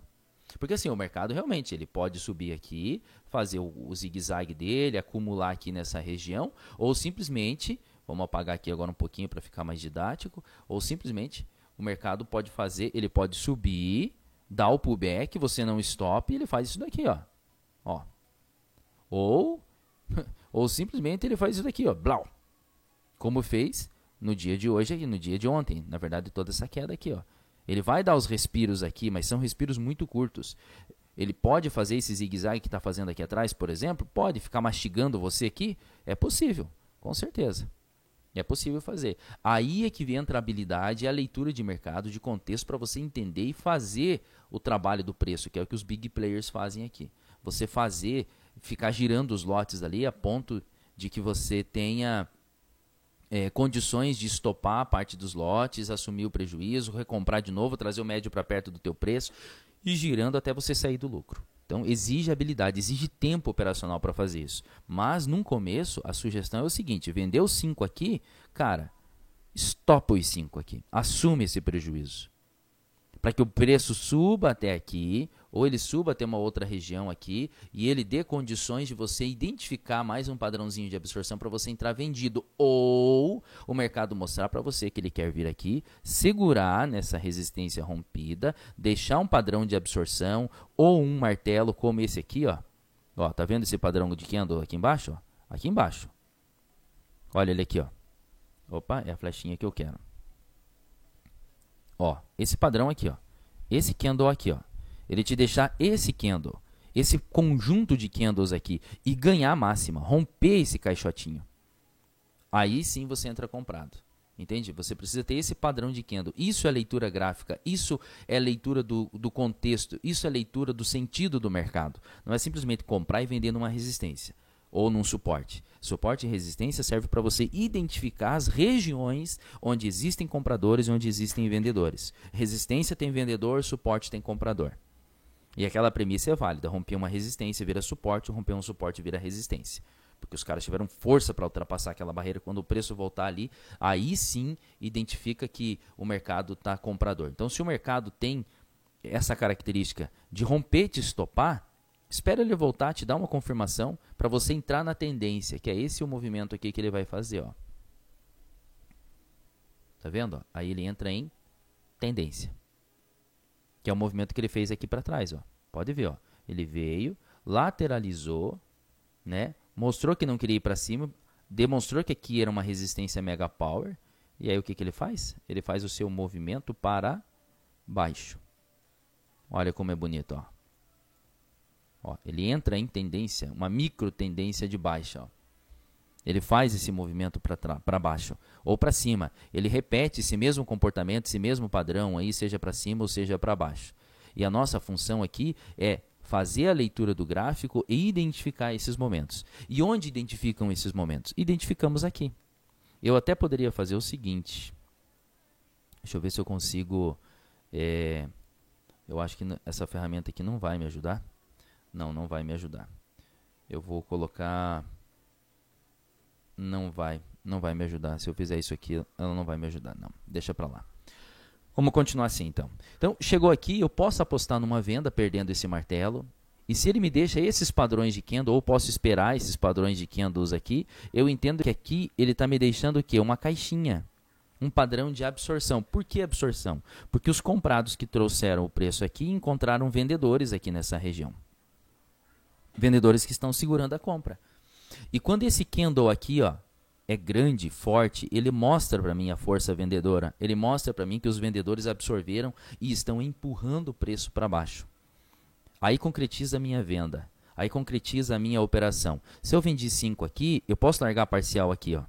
Porque assim, o mercado realmente ele pode subir aqui, fazer o zigue-zague dele, acumular aqui nessa região, ou simplesmente, vamos apagar aqui agora um pouquinho para ficar mais didático, ou simplesmente o mercado pode fazer, ele pode subir, dar o pullback, você não stop e ele faz isso daqui, ó. Ou simplesmente ele faz isso daqui, ó, blau. Como fez no dia de hoje e no dia de ontem. Na verdade, toda essa queda aqui, ó. Ele vai dar os respiros aqui, mas são respiros muito curtos. Ele pode fazer esse zigue-zague que está fazendo aqui atrás, por exemplo? Pode ficar mastigando você aqui? É possível, com certeza. É possível fazer. Aí é que entra a habilidade e a leitura de mercado, de contexto, para você entender e fazer o trabalho do preço, que é o que os big players fazem aqui. Você fazer, ficar girando os lotes ali a ponto de que você tenha condições de estopar a parte dos lotes, assumir o prejuízo, recomprar de novo, trazer o médio para perto do teu preço e girando até você sair do lucro. Então, exige habilidade, exige tempo operacional para fazer isso. Mas, num começo, a sugestão é o seguinte, vendeu 5 aqui, cara, estopa os 5 aqui, assume esse prejuízo. Para que o preço suba até aqui, ou ele suba até uma outra região aqui, e ele dê condições de você identificar mais um padrãozinho de absorção para você entrar vendido, ou o mercado mostrar para você que ele quer vir aqui, segurar nessa resistência rompida, deixar um padrão de absorção, ou um martelo como esse aqui, ó. Ó, tá vendo esse padrão de candle aqui embaixo? Ó? Aqui embaixo. Olha ele aqui, ó. Opa, é a flechinha que eu quero. Ó, esse padrão aqui, ó. Esse candle aqui, ó. Ele te deixar esse candle, esse conjunto de candles aqui e ganhar a máxima, romper esse caixotinho. Aí sim você entra comprado. Entende? Você precisa ter esse padrão de candle. Isso é leitura gráfica, isso é leitura do contexto, isso é leitura do sentido do mercado. Não é simplesmente comprar e vender numa resistência ou num suporte. Suporte e resistência serve para você identificar as regiões onde existem compradores e onde existem vendedores. Resistência tem vendedor, suporte tem comprador. E aquela premissa é válida. Romper uma resistência vira suporte, romper um suporte vira resistência. Porque os caras tiveram força para ultrapassar aquela barreira. Quando o preço voltar ali, aí sim identifica que o mercado está comprador. Então, se o mercado tem essa característica de romper e te estopar, espera ele voltar, te dar uma confirmação para você entrar na tendência, que é esse o movimento aqui que ele vai fazer. Ó. Tá vendo? Ó? Aí ele entra em tendência, que é o movimento que ele fez aqui para trás. Ó. Pode ver, ó. Ele veio, lateralizou, né? Mostrou que não queria ir para cima, demonstrou que aqui era uma resistência mega power, e aí o que, que ele faz? Ele faz o seu movimento para baixo. Olha como é bonito, ó. Ó, ele entra em tendência, uma micro tendência de baixa. Ó. Ele faz esse movimento para baixo ou para cima. Ele repete esse mesmo comportamento, esse mesmo padrão, aí, seja para cima ou seja para baixo. E a nossa função aqui é fazer a leitura do gráfico e identificar esses momentos. E onde identificam esses momentos? Identificamos aqui. Eu até poderia fazer o seguinte. Deixa eu ver se eu consigo... eu acho que essa ferramenta aqui não vai me ajudar. Não vai me ajudar. Eu vou colocar... não vai me ajudar. Se eu fizer isso aqui, ela não vai me ajudar, não. Deixa para lá. Vamos continuar assim, então. Então, chegou aqui, eu posso apostar numa venda perdendo esse martelo. E se ele me deixa esses padrões de candle, ou posso esperar esses padrões de candles aqui, eu entendo que aqui ele está me deixando o quê? Uma caixinha. Um padrão de absorção. Por que absorção? Porque os comprados que trouxeram o preço aqui encontraram vendedores aqui nessa região. Vendedores que estão segurando a compra. E quando esse candle aqui, ó, é grande, forte, ele mostra para mim a força vendedora. Ele mostra para mim que os vendedores absorveram e estão empurrando o preço para baixo. Aí concretiza a minha venda. Aí concretiza a minha operação. Se eu vendi 5 aqui, eu posso largar parcial aqui, ó.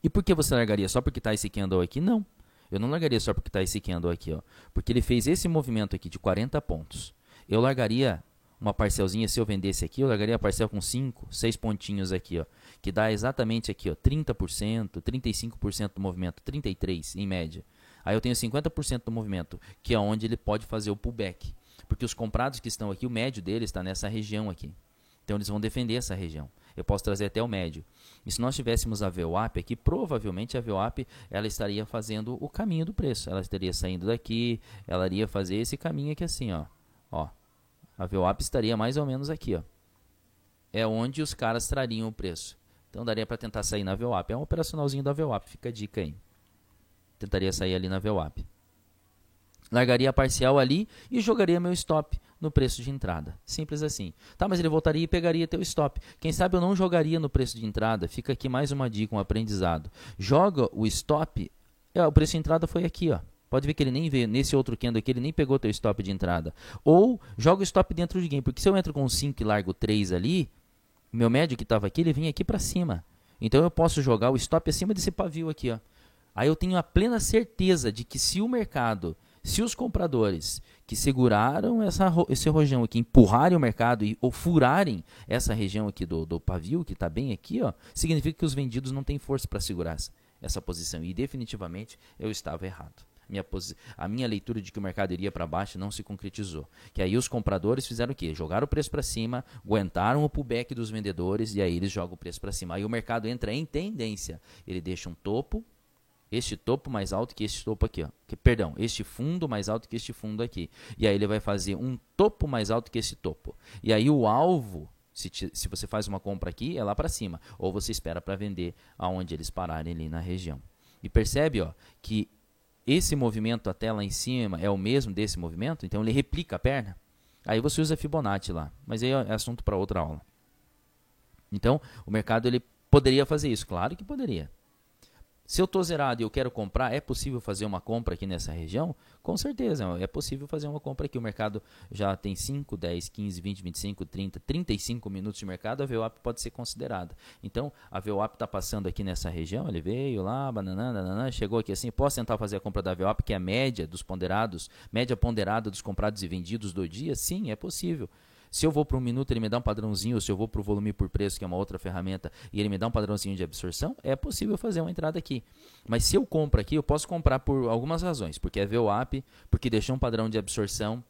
E por que você largaria? Só porque está esse candle aqui? Não. Eu não largaria só porque está esse candle aqui, ó. Porque ele fez esse movimento aqui de 40 pontos. Eu largaria uma parcelzinha, se eu vendesse aqui, eu largaria a parcela com 5, 6 pontinhos aqui, ó. Que dá exatamente aqui, ó, 30%, 35% do movimento, 33% em média. Aí eu tenho 50% do movimento, que é onde ele pode fazer o pullback. Porque os comprados que estão aqui, o médio deles está nessa região aqui. Então eles vão defender essa região. Eu posso trazer até o médio. E se nós tivéssemos a VWAP aqui, provavelmente a VWAP ela estaria fazendo o caminho do preço. Ela estaria saindo daqui, ela iria fazer esse caminho aqui assim, ó. Ó, a VWAP estaria mais ou menos aqui, ó. É onde os caras trariam o preço. Então daria para tentar sair na VWAP. É um operacionalzinho da VWAP, fica a dica aí. Tentaria sair ali na VWAP. Largaria a parcial ali e jogaria meu stop no preço de entrada. Simples assim. Tá, mas ele voltaria e pegaria teu stop. Quem sabe eu não jogaria no preço de entrada. Fica aqui mais uma dica, um aprendizado. Joga o stop. O preço de entrada foi aqui, ó. Pode ver que ele nem veio nesse outro candle aqui, ele nem pegou teu stop de entrada. Ou joga o stop dentro de game. Porque se eu entro com 5 e largo 3 ali, meu médio que estava aqui, ele vinha aqui para cima. Então eu posso jogar o stop acima desse pavio aqui, ó. Aí eu tenho a plena certeza de que se o mercado... Se os compradores que seguraram esse rojão aqui, empurrarem o mercado ou furarem essa região aqui do pavio, que está bem aqui, ó, significa que os vendidos não têm força para segurar essa posição. E definitivamente eu estava errado. A minha leitura de que o mercado iria para baixo não se concretizou. Que aí os compradores fizeram o quê? Jogaram o preço para cima, aguentaram o pullback dos vendedores e aí eles jogam o preço para cima. Aí o mercado entra em tendência. Ele deixa um topo. Este topo mais alto que este topo aqui, ó. Perdão, este fundo mais alto que este fundo aqui. E aí ele vai fazer um topo mais alto que esse topo. E aí o alvo, se você faz uma compra aqui, é lá para cima. Ou você espera para vender aonde eles pararem ali na região. E percebe, ó, que esse movimento até lá em cima é o mesmo desse movimento. Então ele replica a perna. Aí você usa Fibonacci lá. Mas aí é assunto para outra aula. Então o mercado ele poderia fazer isso. Claro que poderia. Se eu estou zerado e eu quero comprar, é possível fazer uma compra aqui nessa região? Com certeza, é possível fazer uma compra aqui. O mercado já tem 5, 10, 15, 20, 25, 30, 35 minutos de mercado, a VWAP pode ser considerada. Então, a VWAP está passando aqui nessa região, ele veio lá, bananana, chegou aqui assim, posso tentar fazer a compra da VWAP, que é a média dos ponderados, média ponderada dos comprados e vendidos do dia? Sim, é possível. Se eu vou para um minuto, ele me dá um padrãozinho, ou se eu vou para o volume por preço, que é uma outra ferramenta, e ele me dá um padrãozinho de absorção, é possível fazer uma entrada aqui. Mas se eu compro aqui, eu posso comprar por algumas razões. Porque é VWAP, porque deixou um padrão de absorção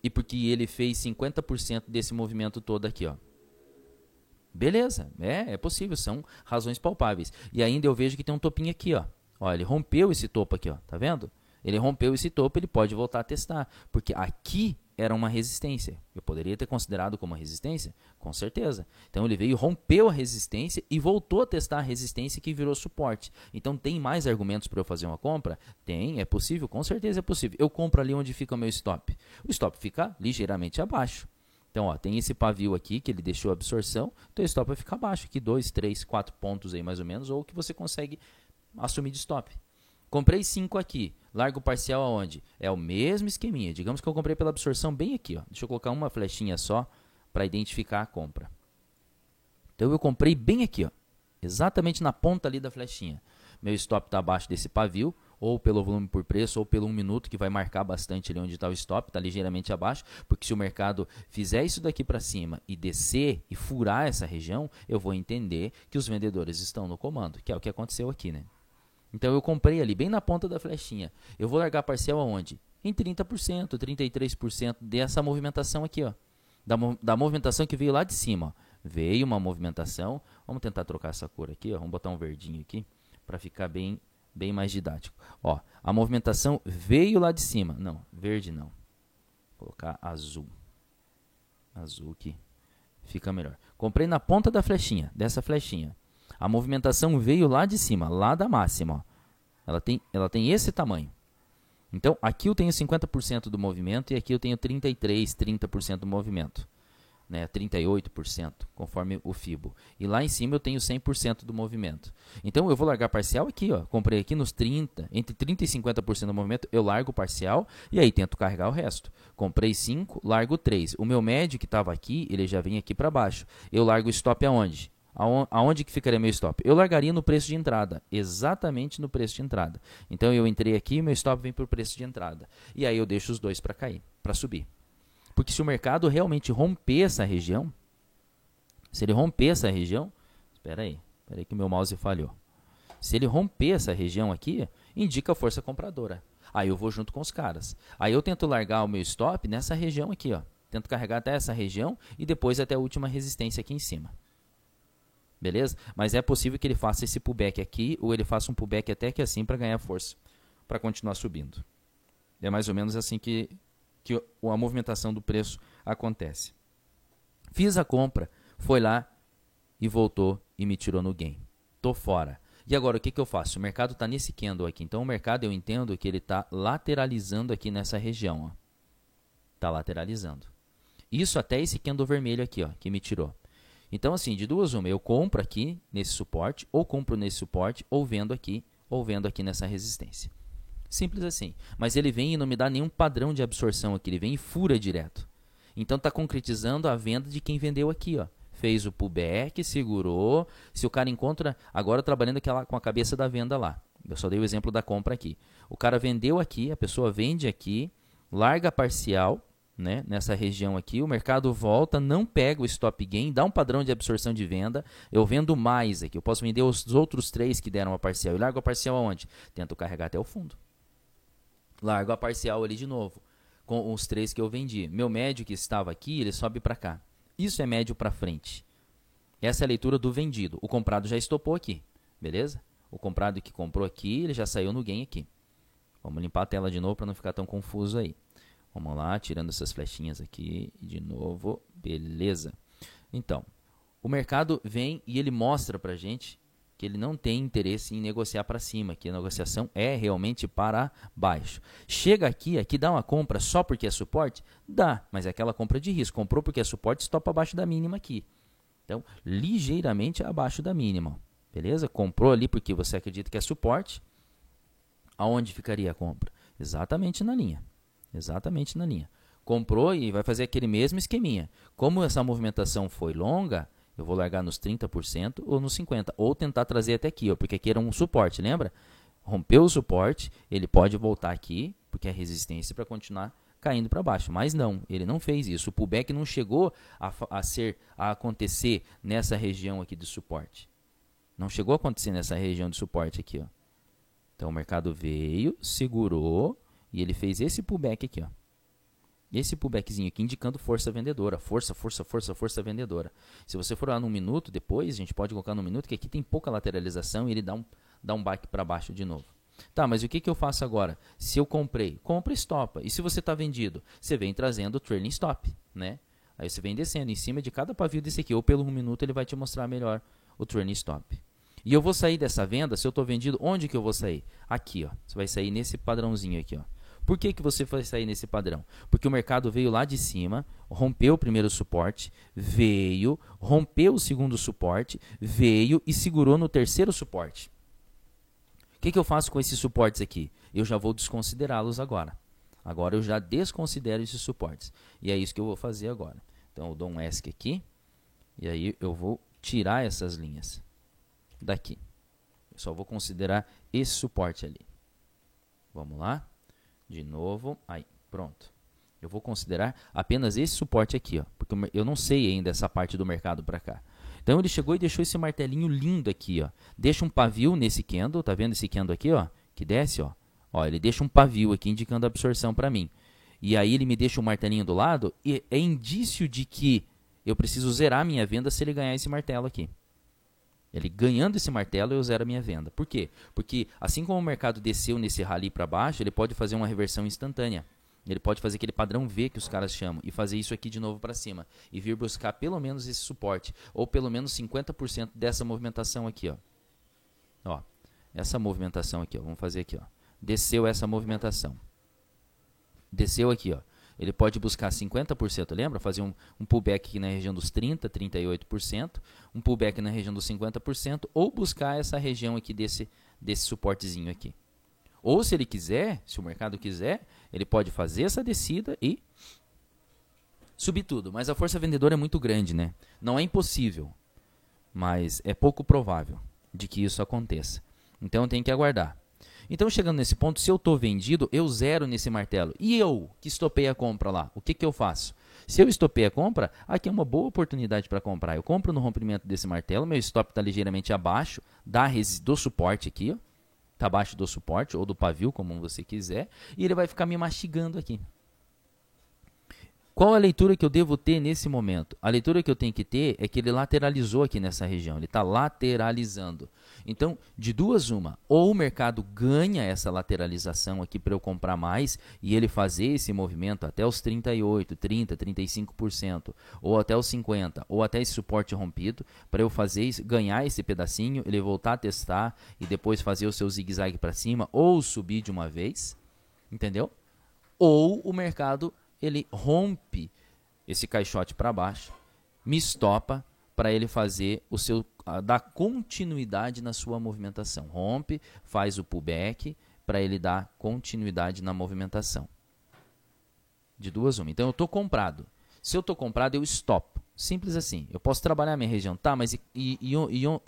e porque ele fez 50% desse movimento todo aqui, ó. Beleza, é possível, são razões palpáveis. E ainda eu vejo que tem um topinho aqui, ó. Ó, ele rompeu esse topo aqui, ó, tá vendo? Ele rompeu esse topo, ele pode voltar a testar, porque aqui era uma resistência. Eu poderia ter considerado como uma resistência? Com certeza. Então ele veio, rompeu a resistência e voltou a testar a resistência que virou suporte. Então tem mais argumentos para eu fazer uma compra? Tem, é possível, com certeza é possível. Eu compro ali onde fica o meu stop. O stop fica ligeiramente abaixo. Então, ó, tem esse pavio aqui que ele deixou a absorção, então o stop vai ficar abaixo, aqui 2, 3, 4 pontos aí mais ou menos, ou que você consegue assumir de stop. Comprei 5 aqui, largo parcial aonde? É o mesmo esqueminha, digamos que eu comprei pela absorção bem aqui, ó. Deixa eu colocar uma flechinha só para identificar a compra. Então eu comprei bem aqui, ó, exatamente na ponta ali da flechinha. Meu stop está abaixo desse pavio, ou pelo volume por preço, ou pelo 1 minuto, que vai marcar bastante ali onde está o stop, está ligeiramente abaixo, porque se o mercado fizer isso daqui para cima e descer e furar essa região, eu vou entender que os vendedores estão no comando, que é o que aconteceu aqui, né? Então eu comprei ali, bem na ponta da flechinha. Eu vou largar parcial aonde? Em 30%, 33% dessa movimentação aqui, ó. Da movimentação que veio lá de cima, ó. Veio uma movimentação. Vamos tentar trocar essa cor aqui, ó. Vamos botar um verdinho aqui para ficar bem mais didático. Ó, a movimentação veio lá de cima. Não, verde não. Vou colocar azul. Azul aqui. Fica melhor. Comprei na ponta da flechinha, dessa flechinha. A movimentação veio lá de cima, lá da máxima. Ó. Ela tem esse tamanho. Então, aqui eu tenho 50% do movimento e aqui eu tenho 30% do movimento. Né? 38%, conforme o FIBO. E lá em cima eu tenho 100% do movimento. Então, eu vou largar parcial aqui. Ó. Comprei aqui nos 30%, entre 30% e 50% do movimento, eu largo parcial e aí tento carregar o resto. Comprei 5, largo 3. O meu médio que estava aqui, ele já vem aqui para baixo. Eu largo o stop aonde? Aonde que ficaria meu stop? Eu largaria no preço de entrada, exatamente no preço de entrada. Então, eu entrei aqui e meu stop vem para o preço de entrada. E aí eu deixo os dois para cair, para subir. Porque se o mercado realmente romper essa região, se ele romper essa região, espera aí que o meu mouse falhou. Se ele romper essa região aqui, indica a força compradora. Aí eu vou junto com os caras. Aí eu tento largar o meu stop nessa região aqui, ó. Tento carregar até essa região e depois até a última resistência aqui em cima. Beleza? Mas é possível que ele faça esse pullback aqui ou ele faça um pullback até que assim para ganhar força, para continuar subindo. É mais ou menos assim que a movimentação do preço acontece. Fiz a compra, foi lá e voltou e me tirou no gain. Tô fora. E agora o que eu faço? O mercado está nesse candle aqui. Então o mercado eu entendo que ele está lateralizando aqui nessa região. Está lateralizando. Isso até esse candle vermelho aqui, ó, que me tirou. Então, assim, de duas uma, eu compro aqui nesse suporte, ou compro nesse suporte, ou vendo aqui nessa resistência. Simples assim. Mas ele vem e não me dá nenhum padrão de absorção aqui, ele vem e fura direto. Então, está concretizando a venda de quem vendeu aqui, ó. Fez o pullback, segurou. Se o cara encontra, agora trabalhando com a cabeça da venda lá. Eu só dei o exemplo da compra aqui. O cara vendeu aqui, a pessoa vende aqui, larga a parcial, né, nessa região aqui, o mercado volta, não pega o stop gain, dá um padrão de absorção de venda, eu vendo mais aqui, eu posso vender os outros 3 que deram a parcial, e largo a parcial aonde? Tento carregar até o fundo. Largo a parcial ali de novo, com os 3 que eu vendi. Meu médio que estava aqui, ele sobe para cá. Isso é médio para frente. Essa é a leitura do vendido. O comprado já estopou aqui, beleza? O comprado que comprou aqui, ele já saiu no gain aqui. Vamos limpar a tela de novo para não ficar tão confuso aí. Vamos lá, tirando essas flechinhas aqui de novo, beleza. Então, o mercado vem e ele mostra para a gente que ele não tem interesse em negociar para cima, que a negociação é realmente para baixo. Chega aqui dá uma compra só porque é suporte? Dá, mas é aquela compra de risco. Comprou porque é suporte, estopa abaixo da mínima aqui. Então, ligeiramente abaixo da mínima, beleza? Comprou ali porque você acredita que é suporte. Aonde ficaria a compra? Exatamente na linha. Exatamente na linha. Comprou e vai fazer aquele mesmo esqueminha. Como essa movimentação foi longa, eu vou largar nos 30% ou nos 50%. Ou tentar trazer até aqui, ó, porque aqui era um suporte, lembra? Rompeu o suporte, ele pode voltar aqui, porque é resistência para continuar caindo para baixo. Mas não, ele não fez isso. O pullback não chegou a acontecer nessa região aqui de suporte. Não chegou a acontecer nessa região de suporte aqui, ó. Então o mercado veio, segurou, e ele fez esse pullback aqui, ó. Esse pullbackzinho aqui indicando força vendedora. Força vendedora. Se você for lá num minuto depois, a gente pode colocar num minuto, que aqui tem pouca lateralização e ele dá um back para baixo de novo. Tá, mas o que eu faço agora? Se eu comprei, compra e estopa. E se você está vendido? Você vem trazendo o trailing stop, né? Aí você vem descendo em cima de cada pavio desse aqui. Ou pelo 1 minuto ele vai te mostrar melhor o trailing stop. E eu vou sair dessa venda, se eu estou vendido, onde que eu vou sair? Aqui, ó. Você vai sair nesse padrãozinho aqui, ó. Por que você vai sair nesse padrão? Porque o mercado veio lá de cima, rompeu o primeiro suporte, veio, rompeu o segundo suporte, veio e segurou no terceiro suporte. O que eu faço com esses suportes aqui? Eu já vou desconsiderá-los agora. Agora eu já desconsidero esses suportes. E é isso que eu vou fazer agora. Então eu dou um ESC aqui, e aí eu vou tirar essas linhas daqui. Eu só vou considerar esse suporte ali. Vamos lá. De novo, aí, pronto. Eu vou considerar apenas esse suporte aqui, ó, porque eu não sei ainda essa parte do mercado para cá. Então ele chegou e deixou esse martelinho lindo aqui, ó. Deixa um pavio nesse candle, tá vendo esse candle aqui, ó, que desce, ó. Ó, ele deixa um pavio aqui indicando a absorção para mim. E aí ele me deixa um martelinho do lado e é indício de que eu preciso zerar a minha venda se ele ganhar esse martelo aqui. Ele ganhando esse martelo, eu zero a minha venda. Por quê? Porque assim como o mercado desceu nesse rally para baixo, ele pode fazer uma reversão instantânea. Ele pode fazer aquele padrão V que os caras chamam e fazer isso aqui de novo para cima. E vir buscar pelo menos esse suporte. Ou pelo menos 50% dessa movimentação aqui. Ó, essa movimentação aqui. Ó, vamos fazer aqui. Ó. Desceu essa movimentação. Desceu aqui. Ó. Ele pode buscar 50%, lembra? Fazer um pullback aqui na região dos 30%, 38%, um pullback na região dos 50%, ou buscar essa região aqui desse suportezinho aqui. Ou se ele quiser, se o mercado quiser, ele pode fazer essa descida e subir tudo. Mas a força vendedora é muito grande, né? Não é impossível, mas é pouco provável de que isso aconteça. Então tem que aguardar. Então, chegando nesse ponto, se eu estou vendido, eu zero nesse martelo. E eu, que estopei a compra lá, o que eu faço? Se eu estopei a compra, aqui é uma boa oportunidade para comprar. Eu compro no rompimento desse martelo, meu stop está ligeiramente abaixo do suporte aqui, está abaixo do suporte ou do pavio, como você quiser, e ele vai ficar me mastigando aqui. Qual a leitura que eu devo ter nesse momento? A leitura que eu tenho que ter é que ele lateralizou aqui nessa região, ele está lateralizando. Então, de duas uma, ou o mercado ganha essa lateralização aqui para eu comprar mais e ele fazer esse movimento até os 38%, 30%, 35%, ou até os 50%, ou até esse suporte rompido, para eu fazer isso, ganhar esse pedacinho, ele voltar a testar e depois fazer o seu zigue-zague para cima, ou subir de uma vez, entendeu? Ou o mercado ele rompe esse caixote para baixo, me estopa para ele fazer o seu dar continuidade na sua movimentação. Rompe, faz o pullback para ele dar continuidade na movimentação. De duas uma. Então eu estou comprado. Se eu estou comprado, eu stop. Simples assim. Eu posso trabalhar a minha região. Tá, mas e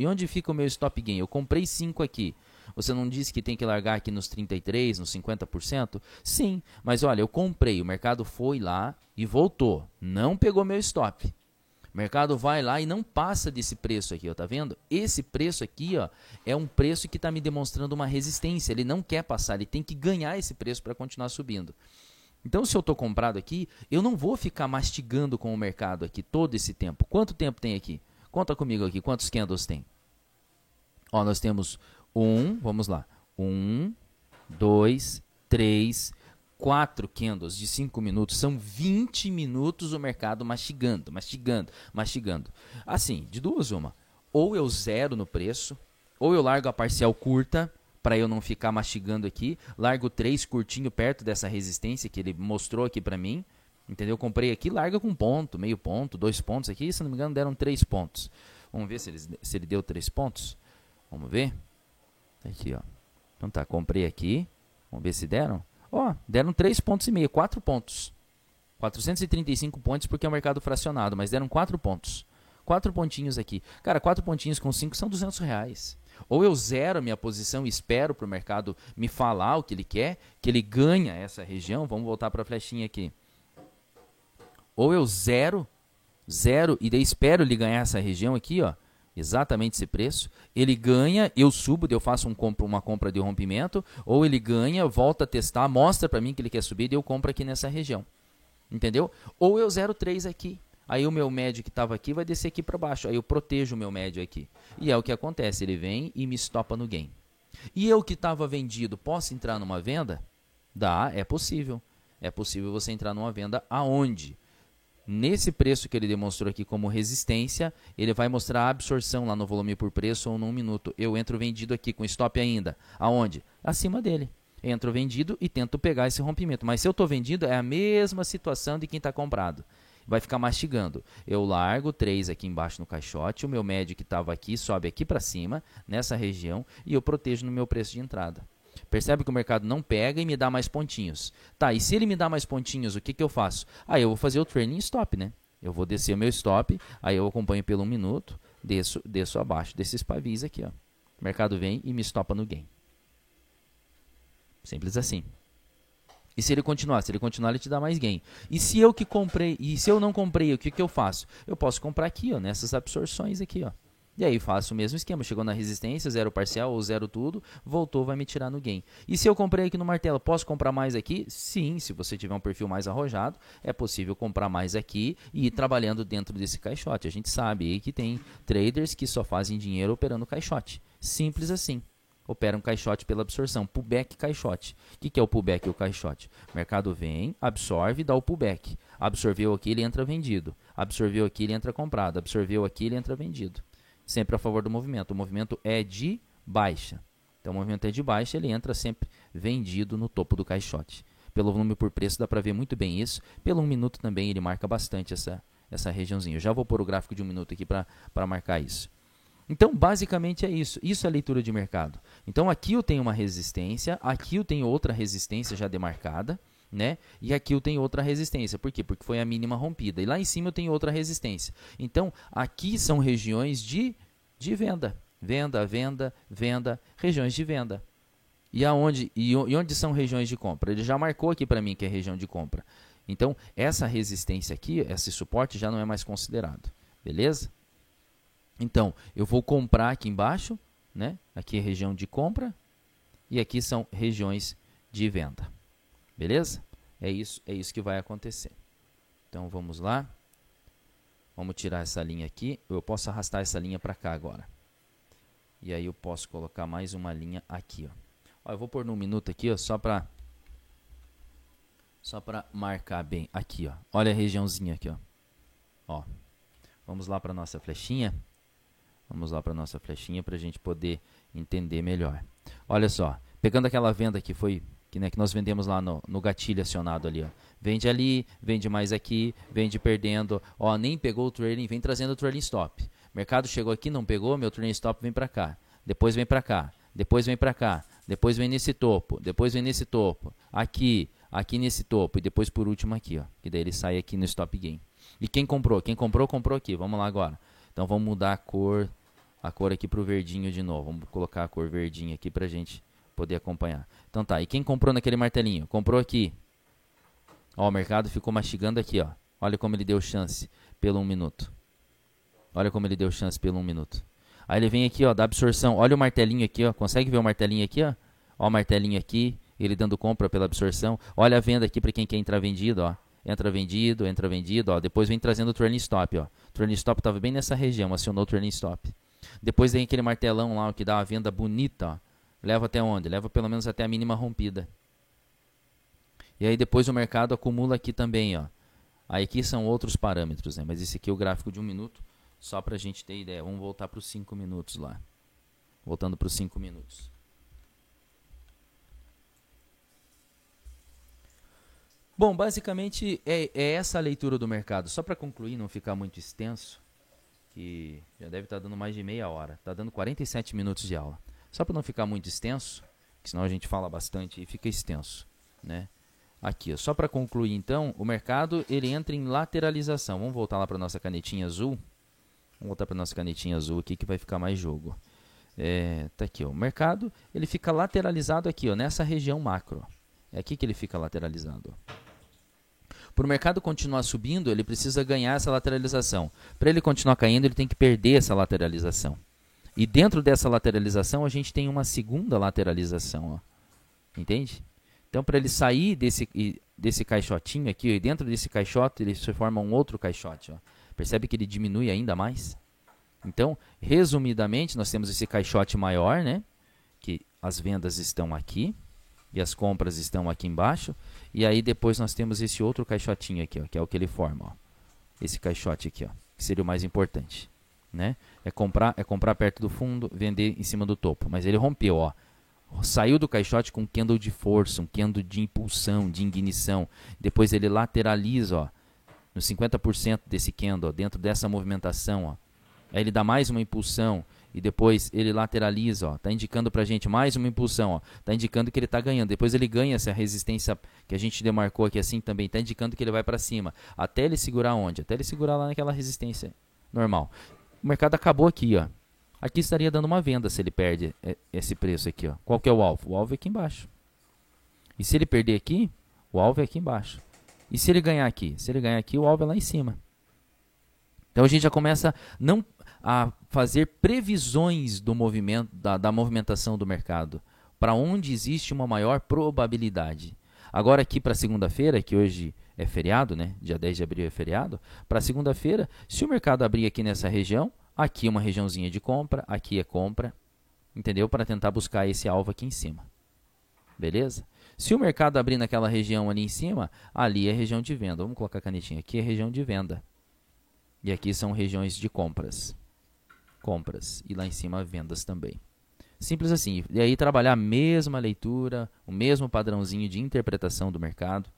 onde fica o meu stop gain? Eu comprei 5 aqui. Você não disse que tem que largar aqui nos 33%, nos 50%? Sim, mas olha, eu comprei, o mercado foi lá e voltou. Não pegou meu stop. O mercado vai lá e não passa desse preço aqui, ó, tá vendo? Esse preço aqui, ó, é um preço que está me demonstrando uma resistência. Ele não quer passar, ele tem que ganhar esse preço para continuar subindo. Então, se eu estou comprado aqui, eu não vou ficar mastigando com o mercado aqui todo esse tempo. Quanto tempo tem aqui? Conta comigo aqui, quantos candles tem? Ó, nós temos vamos lá, 2, 3, 4 candles de 5 minutos, são 20 minutos o mercado mastigando. Assim, de duas uma, ou eu zero no preço, ou eu largo a parcial curta, para eu não ficar mastigando aqui, largo 3 curtinho perto dessa resistência que ele mostrou aqui para mim, entendeu? Comprei aqui, larga com ponto, meio ponto, 2 pontos aqui, se não me engano deram 3 pontos. Vamos ver se ele deu 3 pontos, vamos ver. Aqui, ó. Então tá, comprei aqui. Vamos ver se deram. Ó, deram 3,5 pontos, 4 pontos. 435 pontos porque é um mercado fracionado, mas deram 4 pontos. 4 pontinhos aqui. Cara, 4 pontinhos com 5 são R$200. Ou eu zero a minha posição e espero para o mercado me falar o que ele quer, que ele ganha essa região. Vamos voltar para a flechinha aqui. Ou eu zero e daí espero ele ganhar essa região aqui, ó. Exatamente esse preço, ele ganha, eu subo, eu faço uma compra de rompimento, ou ele ganha, volta a testar, mostra para mim que ele quer subir e eu compro aqui nessa região, entendeu? Ou eu 0,3 aqui, aí o meu médio que estava aqui vai descer aqui para baixo, aí eu protejo o meu médio aqui, e é o que acontece, ele vem e me estopa no gain. E eu que estava vendido, posso entrar numa venda? Dá, é possível você entrar numa venda aonde? Nesse preço que ele demonstrou aqui como resistência, ele vai mostrar a absorção lá no volume por preço ou num minuto. Eu entro vendido aqui com stop ainda. Aonde? Acima dele. Entro vendido e tento pegar esse rompimento. Mas se eu estou vendido, é a mesma situação de quem está comprado. Vai ficar mastigando. Eu largo 3 aqui embaixo no caixote, o meu médio que estava aqui sobe aqui para cima, nessa região, e eu protejo no meu preço de entrada. Percebe que o mercado não pega e me dá mais pontinhos. Tá, e se ele me dá mais pontinhos, o que eu faço? Aí eu vou fazer o trailing stop, né? Eu vou descer o meu stop, aí eu acompanho pelo 1 minuto, desço abaixo desses pavis aqui, ó. O mercado vem e me estopa no gain. Simples assim. E se ele continuar? Se ele continuar, ele te dá mais gain. E se eu não comprei, o que eu faço? Eu posso comprar aqui, ó, nessas absorções aqui, ó. E aí faço o mesmo esquema, chegou na resistência, zero parcial ou zero tudo, voltou, vai me tirar no gain. E se eu comprei aqui no martelo, posso comprar mais aqui? Sim, se você tiver um perfil mais arrojado, é possível comprar mais aqui e ir trabalhando dentro desse caixote. A gente sabe aí que tem traders que só fazem dinheiro operando caixote. Simples assim. Opera um caixote pela absorção, pullback caixote. O que é o pullback e o caixote? O mercado vem, absorve e dá o pullback. Absorveu aqui, ele entra vendido. Absorveu aqui, ele entra comprado. Absorveu aqui, ele entra vendido. Sempre a favor do movimento. O movimento é de baixa. Então, o movimento é de baixa, ele entra sempre vendido no topo do caixote. Pelo volume por preço, dá para ver muito bem isso. Pelo 1 minuto também, ele marca bastante essa regiãozinha. Eu já vou pôr o gráfico de 1 minuto aqui para marcar isso. Então, basicamente é isso. Isso é a leitura de mercado. Então, aqui eu tenho uma resistência, aqui eu tenho outra resistência já demarcada, né? E aqui eu tenho outra resistência. Por quê? Porque foi a mínima rompida. E lá em cima eu tenho outra resistência. Então, aqui são regiões de venda. Venda, venda, venda, regiões de venda. E onde são regiões de compra? Ele já marcou aqui para mim que é região de compra. Então, essa resistência aqui, esse suporte já não é mais considerado. Beleza? Então, eu vou comprar aqui embaixo, né? Aqui é região de compra e aqui são regiões de venda. Beleza? É isso que vai acontecer. Então, vamos lá. Vamos tirar essa linha aqui. Eu posso arrastar essa linha para cá agora. E aí eu posso colocar mais uma linha aqui, ó. Eu vou pôr no 1 minuto aqui, ó, só para marcar bem aqui, ó. Olha a regiãozinha aqui, ó. Vamos lá para a nossa flechinha. Vamos lá para a nossa flechinha para a gente poder entender melhor. Olha só, pegando aquela venda que foi que nós vendemos lá no gatilho acionado ali, ó. Vende ali, vende mais aqui, vende perdendo, ó, nem pegou o trailing, vem trazendo o trailing stop. Mercado chegou aqui, não pegou, meu trailing stop vem para cá. Depois vem para cá, depois vem para cá, depois vem nesse topo, depois vem nesse topo, aqui nesse topo e depois por último aqui, ó, que daí ele sai aqui no stop gain. E quem comprou? Quem comprou, comprou aqui. Vamos lá agora. Então vamos mudar a cor aqui para o verdinho de novo. Vamos colocar a cor verdinha aqui para a gente poder acompanhar. Então tá, e quem comprou naquele martelinho? Comprou aqui. Ó, o mercado ficou mastigando aqui, ó. Olha como ele deu chance pelo 1 minuto. Olha como ele deu chance pelo 1 minuto. Aí ele vem aqui, ó, da absorção. Olha o martelinho aqui, ó. Consegue ver o martelinho aqui, ó? Ó o martelinho aqui, ele dando compra pela absorção. Olha a venda aqui para quem quer entrar vendido, ó. Entra vendido, ó. Depois vem trazendo o trailing stop, ó. O trailing stop estava bem nessa região, acionou o trailing stop. Depois vem aquele martelão lá, ó, que dá uma venda bonita, ó. Leva até onde? Leva pelo menos até a mínima rompida. E aí depois o mercado acumula aqui também, ó. Aí aqui são outros parâmetros, né? Mas esse aqui é o gráfico de 1 minuto, só para a gente ter ideia. Vamos voltar para os 5 minutos lá. Voltando para os 5 minutos. Bom, basicamente é essa a leitura do mercado. Só para concluir, não ficar muito extenso, que já deve estar dando mais de meia hora. Está dando 47 minutos de aula. Só para não ficar muito extenso, que senão a gente fala bastante e fica extenso, né? Aqui, ó, só para concluir então, o mercado ele entra em lateralização. Vamos voltar lá para a nossa canetinha azul. Vamos voltar para a nossa canetinha azul aqui que vai ficar mais jogo. Tá aqui, ó. O mercado ele fica lateralizado aqui, ó, nessa região macro. É aqui que ele fica lateralizado. Para o mercado continuar subindo, ele precisa ganhar essa lateralização. Para ele continuar caindo, ele tem que perder essa lateralização. E dentro dessa lateralização, a gente tem uma segunda lateralização. Ó. Entende? Então, para ele sair desse caixotinho aqui, e dentro desse caixote, ele se forma um outro caixote. Ó. Percebe que ele diminui ainda mais? Então, resumidamente, nós temos esse caixote maior, né? Que as vendas estão aqui. E as compras estão aqui embaixo. E aí depois nós temos esse outro caixotinho aqui, ó, que é o que ele forma. Ó. Esse caixote aqui, ó, que seria o mais importante. Né? É comprar perto do fundo, vender em cima do topo. Mas ele rompeu, ó. Saiu do caixote com um candle de força, um candle de impulsão, de ignição. Depois ele lateraliza, ó, no 50% desse candle, ó, dentro dessa movimentação. Ó. Aí ele dá mais uma impulsão. E depois ele lateraliza, ó, tá indicando pra gente mais uma impulsão, ó, tá indicando que ele tá ganhando. Depois ele ganha essa resistência que a gente demarcou aqui assim também, tá indicando que ele vai para cima. Até ele segurar onde? Até ele segurar lá naquela resistência normal. O mercado acabou aqui, ó. Aqui estaria dando uma venda se ele perde esse preço aqui, ó. Qual que é o alvo? O alvo é aqui embaixo. E se ele perder aqui, o alvo é aqui embaixo. E se ele ganhar aqui? Se ele ganhar aqui, o alvo é lá em cima. Então a gente já começa não a fazer previsões do movimento, da movimentação do mercado, para onde existe uma maior probabilidade. Agora aqui para segunda-feira, que hoje é feriado, né? Dia 10 de abril é feriado, para segunda-feira, se o mercado abrir aqui nessa região, aqui uma regiãozinha de compra, aqui é compra, entendeu? Para tentar buscar esse alvo aqui em cima. Beleza? Se o mercado abrir naquela região ali em cima, ali é região de venda. Vamos colocar a canetinha aqui, é região de venda. E aqui são regiões de compras. Compras. E lá em cima vendas também. Simples assim. E aí trabalhar a mesma leitura, o mesmo padrãozinho de interpretação do mercado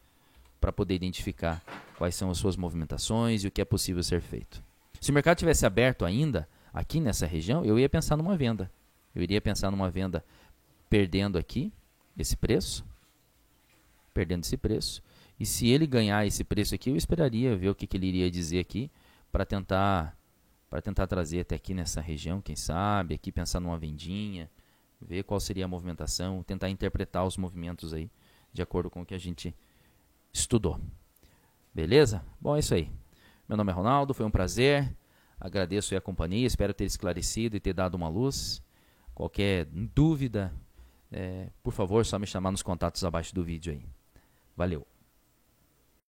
para poder identificar quais são as suas movimentações e o que é possível ser feito. Se o mercado tivesse aberto ainda, aqui nessa região, eu ia pensar numa venda. Eu iria pensar numa venda perdendo aqui esse preço. Perdendo esse preço. E se ele ganhar esse preço aqui, eu esperaria ver o que ele iria dizer aqui para tentar trazer até aqui nessa região, quem sabe, aqui pensar numa vendinha, ver qual seria a movimentação, tentar interpretar os movimentos aí, de acordo com o que a gente estudou. Beleza? Bom, é isso aí. Meu nome é Ronaldo, foi um prazer, agradeço a companhia, espero ter esclarecido e ter dado uma luz. Qualquer dúvida, por favor, só me chamar nos contatos abaixo do vídeo aí. Valeu!